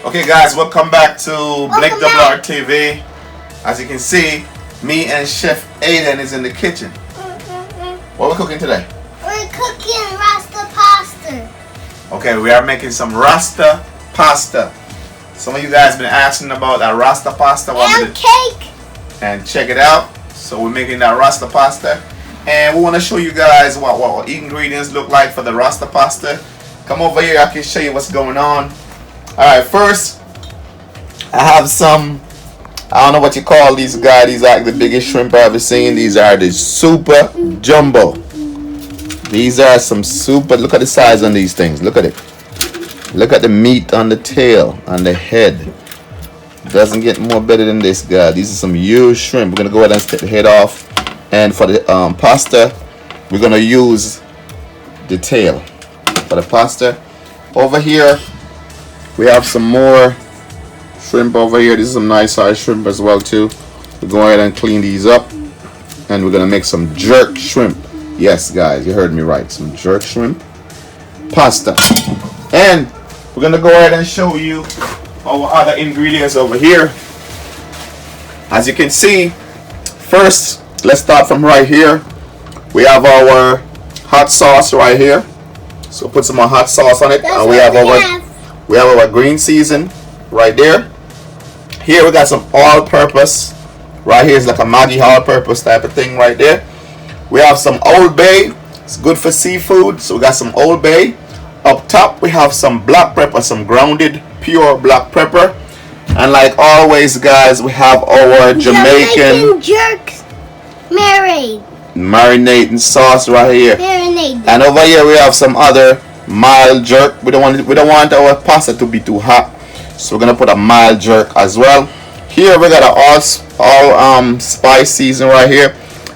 Okay guys, welcome back to Blakewrtv. As you can see, me and Chef Aiden is in the kitchen. What are we cooking today? We're cooking Rasta pasta. Okay, we are making some Rasta pasta. Some of you guys been asking about that Rasta pasta. And cake. And check it out. So we're making that Rasta pasta. And we want to show you guys what ingredients look like for the Rasta pasta. Come over here, I can show you what's going on. Alright, first I have some, I don't know what you call these guys. These are like the biggest shrimp I've ever seen. These are the super jumbo. These are some super, look at the size on these things. Look at it. Look at the meat on the tail, on the head. Doesn't get more better than this, guy. These are some huge shrimp. We're going to go ahead and take the head off. And for the pasta, we're going to use the tail for the pasta. Over here, we have some more shrimp over here. This is some nice size shrimp as well too. We're going ahead and clean these up. And we're going to make some jerk shrimp. Yes, guys, you heard me right. Some jerk shrimp pasta. And we're going to go ahead and show you our other ingredients over here. As you can see, first, let's start from right here. We have our hot sauce right here. So put some more hot sauce on it. And we have our green season right there. Here we got some all-purpose. Right here is like a Maggi all-purpose type of thing right there. We have some Old Bay. It's good for seafood. So we got some Old Bay. Up top we have some black pepper, some grounded pure black pepper. And like always, guys, we have our Jamaican jerk marinating sauce right here. And over here we have some other mild jerk. We don't want our pasta to be too hot, so we're gonna put a mild jerk as well. Here we got an all spice season right here.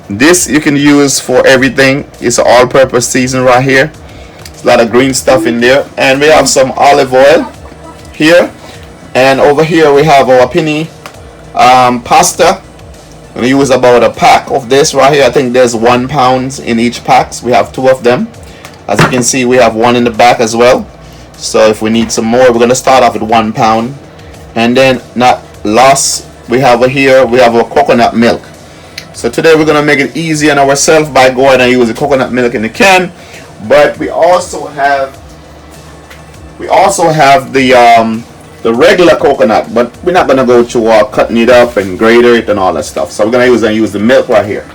This you can use for everything. It's an all-purpose season right here. It's a lot of green stuff in there. And we have some olive oil here. And over here we have our penne pasta. We're gonna use about a pack of this right here. I think there's 1 pound in each pack. So we have 2 of them. As you can see, we have 1 in the back as well. So if we need some more, we're gonna start off with 1 pound. And then not last, we have here we have our coconut milk. So today we're gonna make it easy on ourselves by going and use the coconut milk in the can. But we also have the regular coconut, but we're not gonna go through cutting it up and grater it and all that stuff. So we're gonna use the milk right here.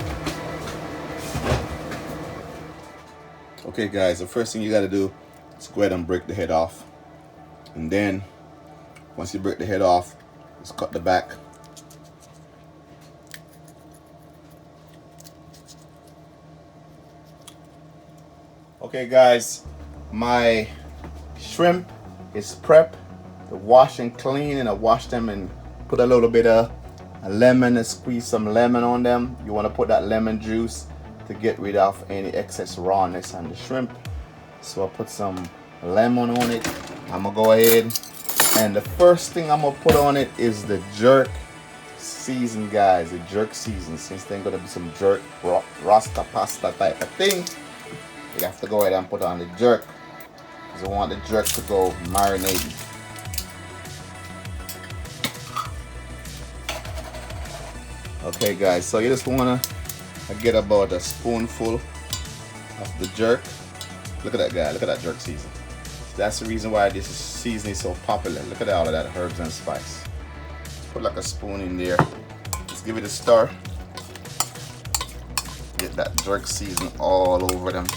Okay guys, the first thing you gotta do is go ahead and break the head off. And then once you break the head off, just cut the back. Okay guys, my shrimp is prepped. To wash and clean, and I wash them and put a little bit of a lemon and squeeze some lemon on them. You want to put that lemon juice to get rid of any excess rawness on the shrimp. So I put some lemon on it. I'm gonna go ahead, and the first thing I'm gonna put on it is the jerk season, guys. The jerk season. Since there's gonna be some jerk Rasta pasta type of thing, you have to go ahead and put on the jerk because I want the jerk to go marinating. Okay guys, so you just wanna get about a spoonful of the jerk. Look at that guy, look at that jerk season. That's the reason why this season is so popular. Look at all of that herbs and spice. Put like a spoon in there. Just give it a stir. Get that jerk season all over them.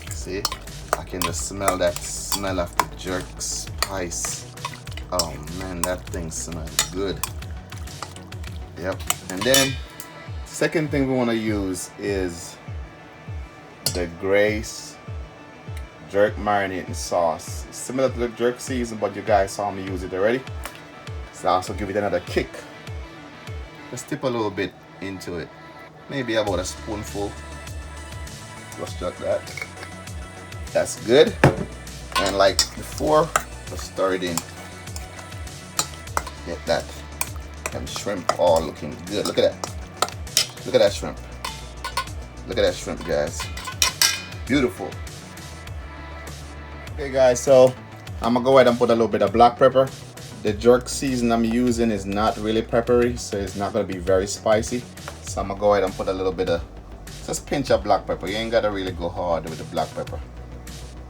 See? I can just smell that smell of the jerk spice. Oh man, that thing smells good. Yep. And then second thing we want to use is the Grace jerk marinating sauce. It's similar to the jerk season, but you guys saw me use it already. So I also give it another kick. Just tip a little bit into it, maybe about a spoonful, just like that. That's good. And like before, just stir it in. Get that. And shrimp all looking good. Look at that. Look at that shrimp. Look at that shrimp, guys. Beautiful. Okay guys, so I'm gonna go ahead and put a little bit of black pepper. The jerk season I'm using is not really peppery, so it's not gonna be very spicy. So I'm gonna go ahead and put a little bit of, just pinch of black pepper. You ain't gotta really go hard with the black pepper.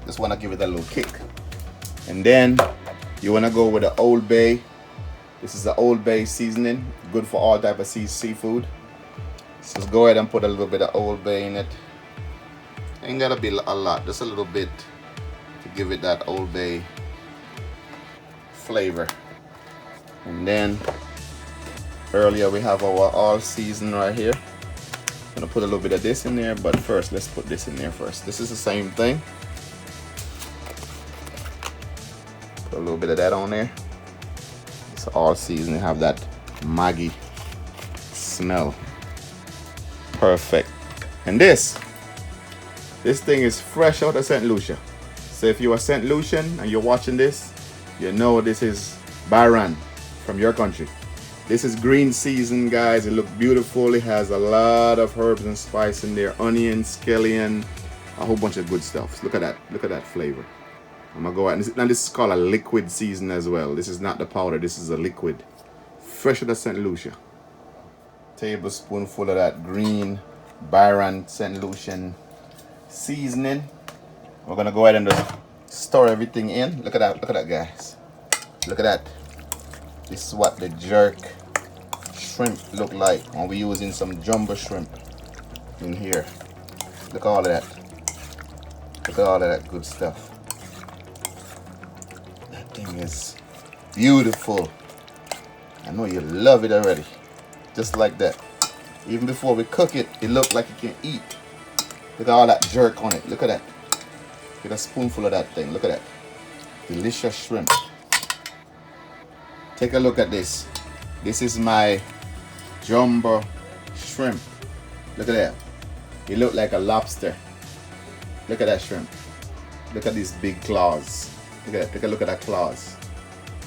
Just wanna give it a little kick. And then you wanna go with the Old Bay. This is the Old Bay seasoning, good for all type of seafood. So just go ahead and put a little bit of Old Bay in it. Ain't gotta be a lot, just a little bit to give it that Old Bay flavor. And then earlier we have our all season right here. I'm gonna put a little bit of this in there, but first let's put this in there first. This is the same thing. Put a little bit of that on there. It's all season. Have that Maggi smell. Perfect. And this thing is fresh out of St. Lucia. So if you're a St. Lucian and you're watching this, you know this is Byron from your country. This is green season, guys. It looks beautiful. It has a lot of herbs and spice in there. Onion, scallion, a whole bunch of good stuff. Look at that. Look at that flavor. I'm gonna go out and this is called a liquid season as well. This is not the powder. This is a liquid. Fresh out of St. Lucia. Tablespoonful of that green Byron St. Lucian seasoning. We're gonna go ahead and just stir everything in. Look at that. Look at that, guys. Look at that. This is what the jerk shrimp look like when we're using some jumbo shrimp in here. Look at all of that. Look at all of that good stuff. That thing is beautiful. I know you love it already. Just like that. Even before we cook it, it looks like you can eat. Look at all that jerk on it. Look at that. Get a spoonful of that thing. Look at that. Delicious shrimp. Take a look at this. This is my jumbo shrimp. Look at that. It looks like a lobster. Look at that shrimp. Look at these big claws. Look at that. Take a look at that claws.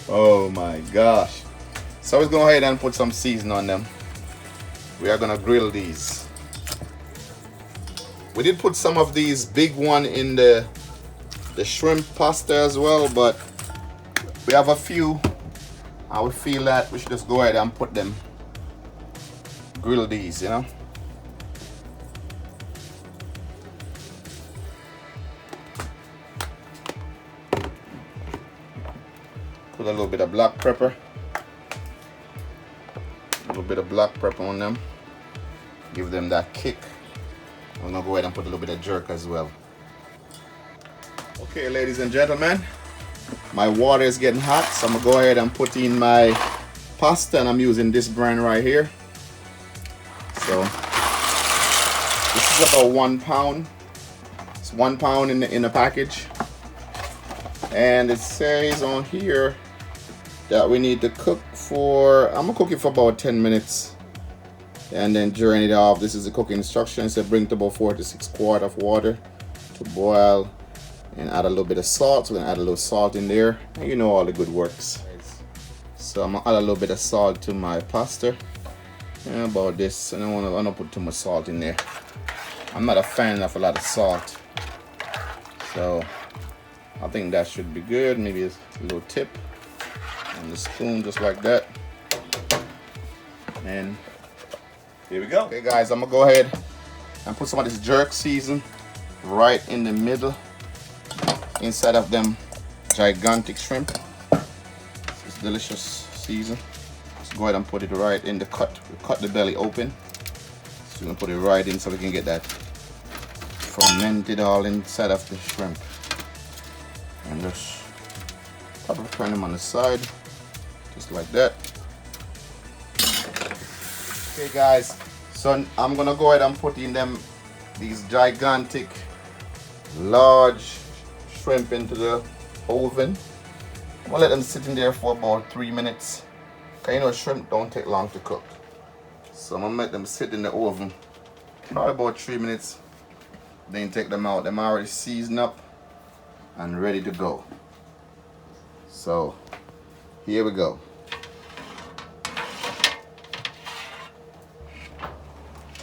Oh my gosh. So let's go ahead and put some seasoning on them. We are gonna grill these. We did put some of these big one in the shrimp pasta as well, but we have a few. I would feel that we should just go ahead and put them, grill these, you know. Put a little bit of black pepper. A little bit of black pepper on them. Give them that kick. I'm gonna go ahead and put a little bit of jerk as well. Okay, ladies and gentlemen, my water is getting hot, so I'm gonna go ahead and put in my pasta, and I'm using this brand right here. So this is about 1 pound. It's 1 pound in the package, and it says on here that we need to cook for, I'm gonna cook it for about 10 minutes and then drain it off. This is the cooking instructions. So bring to about 4 to 6 quarts of water to boil and add a little bit of salt. So we're gonna add a little salt in there, and you know all the good works. So I'm gonna add a little bit of salt to my pasta. And about this, and I don't put too much salt in there. I'm not a fan of a lot of salt, so I think that should be good. Maybe a little tip on the spoon, just like that. And here we go. Okay guys, I'm gonna go ahead and put some of this jerk season right in the middle inside of them gigantic shrimp. It's delicious season. Let's go ahead and put it right in the cut. We cut the belly open. So we're gonna put it right in so we can get that fermented all inside of the shrimp. And just probably turn them on the side, just like that. Okay guys, so I'm gonna go ahead and put in these gigantic large shrimp into the oven. I'm gonna let them sit in there for about 3 minutes. Cause you know shrimp don't take long to cook. So I'm gonna let them sit in the oven probably about 3 minutes. Then take them out. They're already seasoned up and ready to go. So here we go.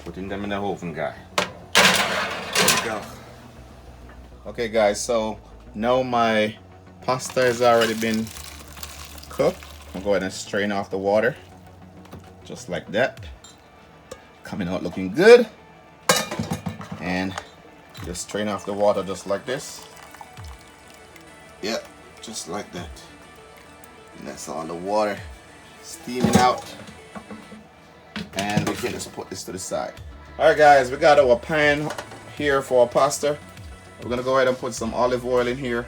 Putting them in the oven, guy. There we go. Okay guys, so now my pasta has already been cooked. I'm going to go ahead and strain off the water. Just like that. Coming out looking good. And just strain off the water just like this. Yep, just like that. And that's all the water steaming out. And we can just put this to the side. Alright guys, we got our pan here for our pasta. We're gonna go ahead and put some olive oil in here.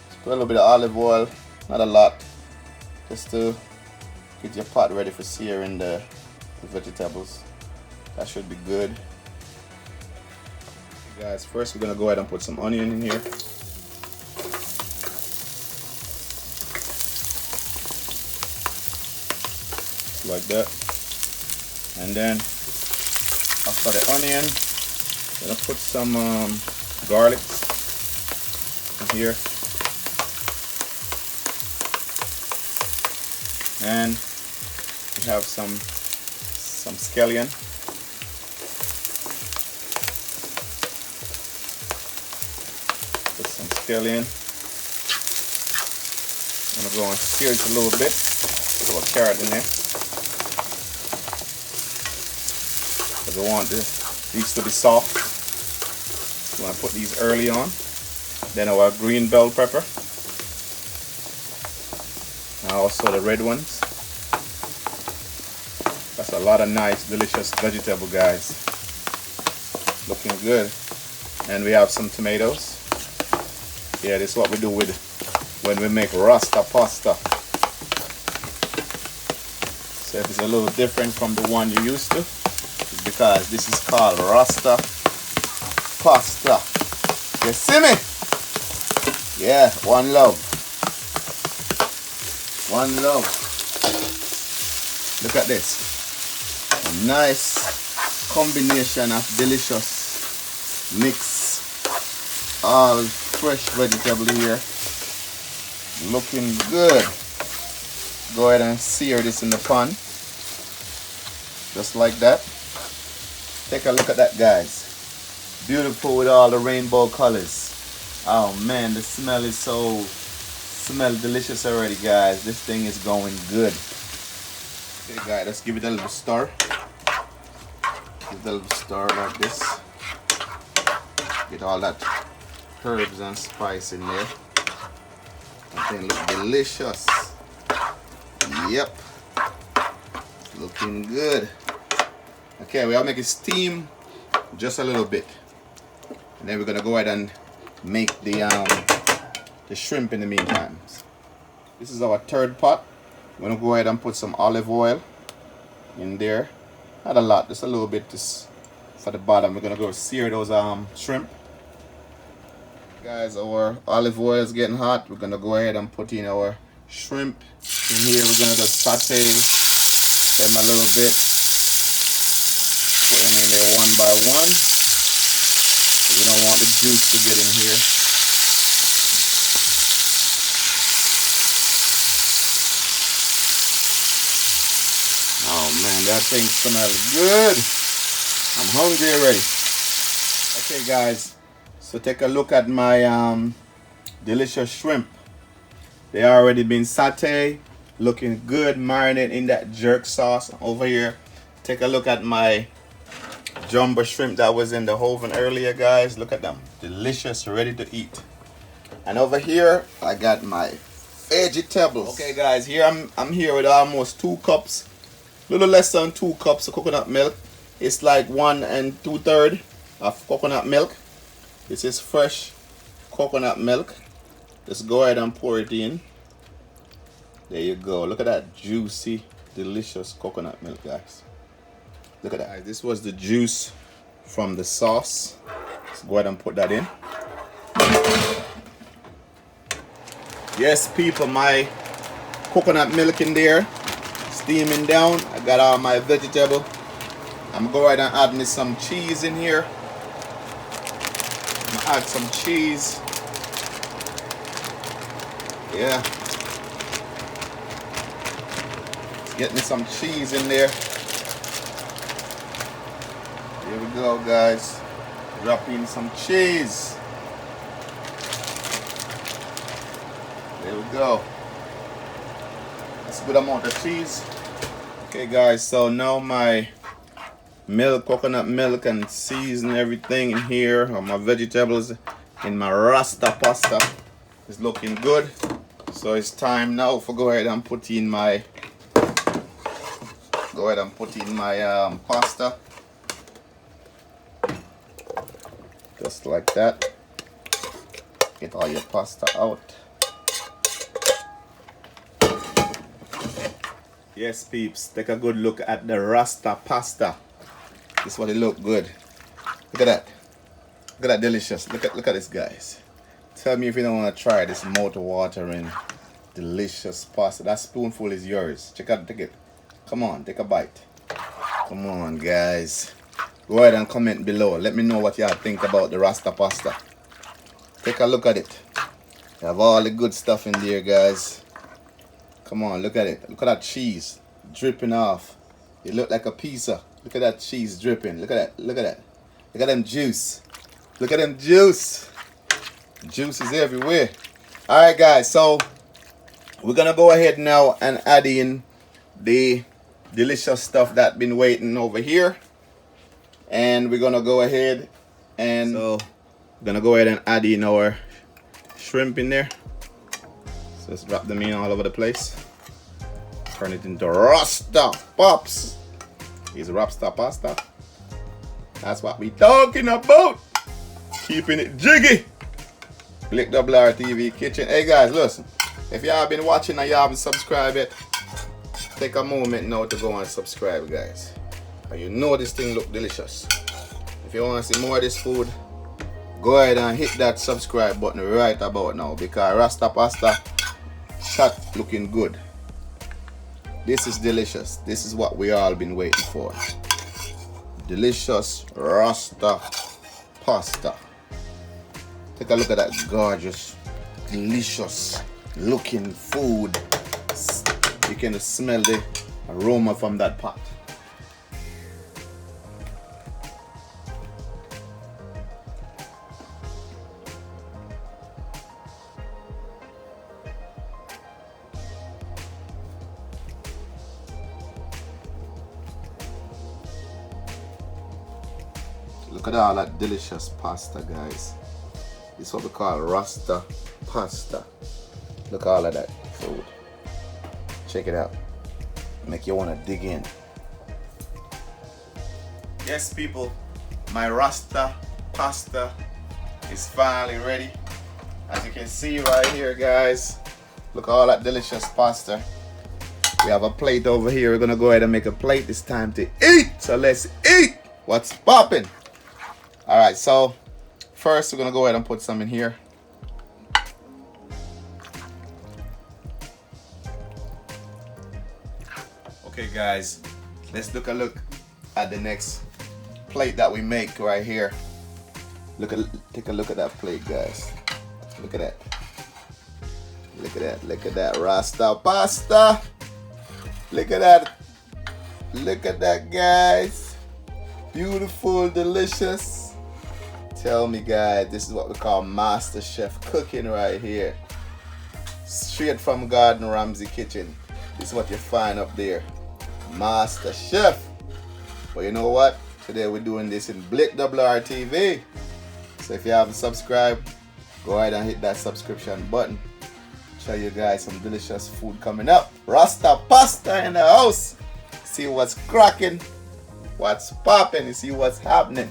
Just put a little bit of olive oil, not a lot, just to get your pot ready for searing the vegetables. That should be good. Guys, first we're gonna go ahead and put some onion in here. Like that. And then after the onion, I'm gonna put some garlic in here. And we have some scallion. Put some scallion. I'm gonna go and sear it a little bit. Put a carrot in there. Because I want these to be soft. So I'm gonna put these early on. Then our green bell pepper. And also the red ones. That's a lot of nice, delicious vegetable, guys. Looking good. And we have some tomatoes. Yeah, this is what we do with when we make Rasta pasta. So if it's a little different from the one you used to, it's because this is called Rasta pasta. You see me? Yeah, one love. One love. Look at this. A nice combination of delicious mix. All fresh vegetable here. Looking good. Go ahead and sear this in the pan. Just like that. Take a look at that, guys. Beautiful with all the rainbow colors. Oh man, the smell is delicious already, guys. This thing is going good. Okay guys, let's give it a little stir. Give it a little stir like this. Get all that herbs and spice in there. That thing looks delicious. Yep. Looking good. Okay, we'll make it steam just a little bit. And then we're gonna go ahead and make the shrimp in the meantime. This is our third pot. We're gonna go ahead and put some olive oil in there. Not a lot, just a little bit just for the bottom. We're gonna go sear those shrimp. Guys, our olive oil is getting hot. We're gonna go ahead and put in our shrimp in here. We're gonna just saute them a little bit. Put them in there one by one. We don't want the juice to get in here. Oh man, that thing smells good. I'm hungry already. Okay guys, so take a look at my delicious shrimp. They already been sauteed, looking good, marinated in that jerk sauce. Over here, take a look at my jumbo shrimp that was in the oven earlier, guys. Look at them, delicious, ready to eat. And over here, I got my vegetables. Okay guys, here I'm here with almost 2 cups, little less than 2 cups of coconut milk. It's like 1 2/3 of coconut milk. This is fresh coconut milk. Just go ahead and pour it in. There you go. Look at that juicy, delicious coconut milk, guys. Look at that. This was the juice from the sauce. Let's go ahead and put that in. Yes, people, my coconut milk in there, steaming down. I got all my vegetable. I'm going to go ahead and add me some cheese in here. I'm going to add some cheese. Yeah. Get me some cheese in there. Here we go, guys. Drop in some cheese. There we go. That's a good amount of cheese. Okay guys, so now my milk, coconut milk, and season everything in here, or my vegetables in my Rasta pasta is looking good. So it's time now for go ahead and put in my pasta. Just like that. Get all your pasta out. Yes peeps, take a good look at the Rasta pasta. This is what it look good. Look at that. Look at that delicious. Look at this guys. Tell me if you don't want to try this mouth-watering delicious pasta. That spoonful is yours. Check out, take it. Come on, take a bite. Come on guys. Go ahead and comment below. Let me know what y'all think about the Rasta pasta. Take a look at it. You have all the good stuff in there guys. Come on, look at it. Look at that cheese dripping off. It look like a pizza. Look at that cheese dripping. Look at that. Look at that. Look at them juice. Look at them juice. Juice is everywhere. Alright guys, so we're gonna go ahead now and add in the delicious stuff that been waiting over here. And we're gonna go ahead and add in our shrimp in there. So let's drop them in all over the place. Turn it into Rasta pops. Here's Rasta pasta. That's what we talking about. Keeping it jiggy. Blakewrtv kitchen. Hey guys, listen. If y'all been watching and y'all haven't subscribed yet, take a moment now to go and subscribe guys. And you know this thing look delicious. If you want to see more of this food, go ahead and hit that subscribe button right about now, because Rasta pasta shot looking good. This is delicious. This is what we all been waiting for. Delicious Rasta pasta. Take a look at that gorgeous, delicious looking food. You can smell the aroma from that pot. Look at all that delicious pasta guys. This is what we call Rasta pasta. Look at all of that food. Check it out. Make you want to dig in. Yes people, my Rasta pasta is finally ready. As you can see right here guys, look at all that delicious pasta. We have a plate over here. We're gonna go ahead and make a plate. It's time to eat, so let's eat. What's popping? All right, so first we're gonna go ahead and put some in here. Okay guys, let's look at the next plate that we make right here. Take a look at that plate guys. Look at that. Look at that. Look at that Rasta pasta. Look at that. Look at that guys. Beautiful, delicious. Tell me guys, this is what we call Master Chef cooking right here. Straight from Gordon Ramsay kitchen. This is what you find up there. Master Chef. But you know what? Today we're doing this in Blakewrtv. So if you haven't subscribed, go ahead and hit that subscription button. Show you guys some delicious food coming up. Rasta pasta in the house. See what's cracking, what's popping, and see what's happening.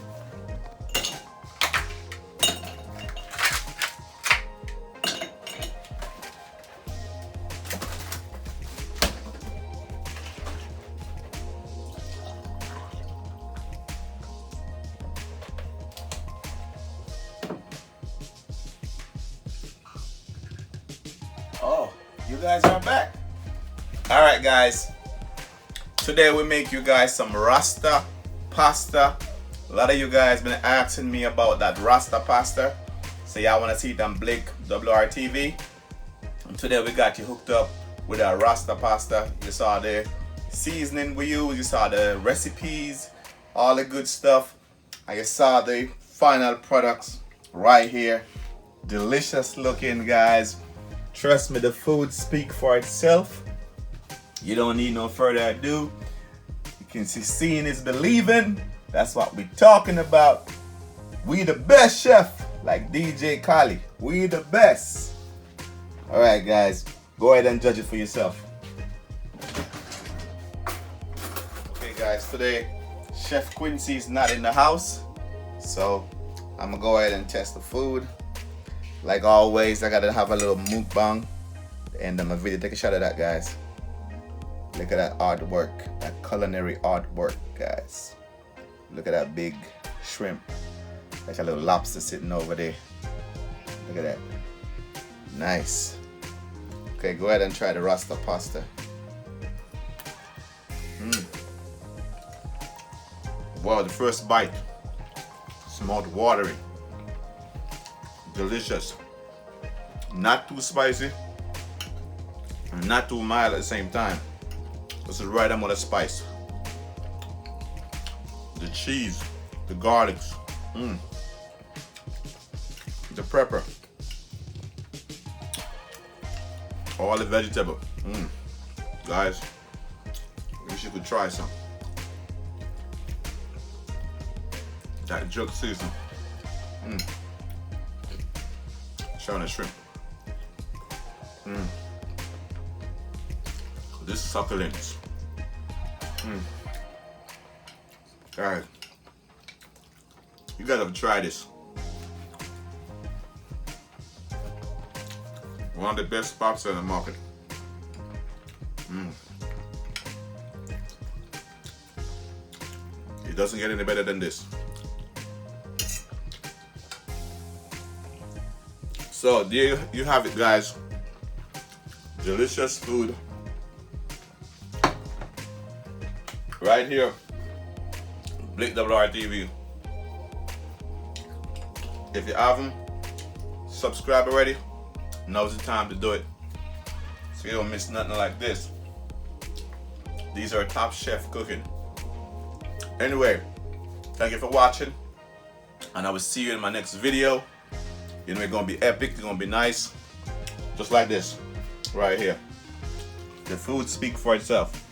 Oh, you guys are back. All right guys, today we make you guys some Rasta pasta. A lot of you guys been asking me about that Rasta pasta, so y'all want to see it on Blakewrtv. And today we got you hooked up with our Rasta pasta. You saw the seasoning we use, you saw the recipes, all the good stuff, and you saw the final products right here. Delicious looking guys. Trust me, the food speak for itself. You don't need no further ado. You can see seeing is believing. That's what we're talking about. We the best, chef, like DJ Kali. We the best. All right, guys, go ahead and judge it for yourself. Okay, guys, today Chef Quincy is not in the house, so I'm gonna go ahead and test the food. Like always, I gotta have a little mukbang at the end of my video. Take a shot of that, guys. Look at that artwork, that culinary artwork, guys. Look at that big shrimp. There's a little lobster sitting over there. Look at that. Nice. Okay, go ahead and try the Rasta pasta. Wow, the first bite smelled watery. Delicious. Not too spicy and not too mild at the same time. This is right amount of spice. The cheese, the garlics, the pepper, all the vegetable. Guys, wish you could try some. That jerk season. Trying the shrimp. This succulents. Guys, you gotta try this. One of the best spots in the market. It doesn't get any better than this. So there you have it, guys. Delicious food. Right here, Blakewrtv. If you haven't subscribed already, now's the time to do it, so you don't miss nothing like this. These are top chef cooking. Anyway, thank you for watching, and I will see you in my next video. You know, it's gonna be epic, it's gonna be nice, just like this right here. The food speaks for itself.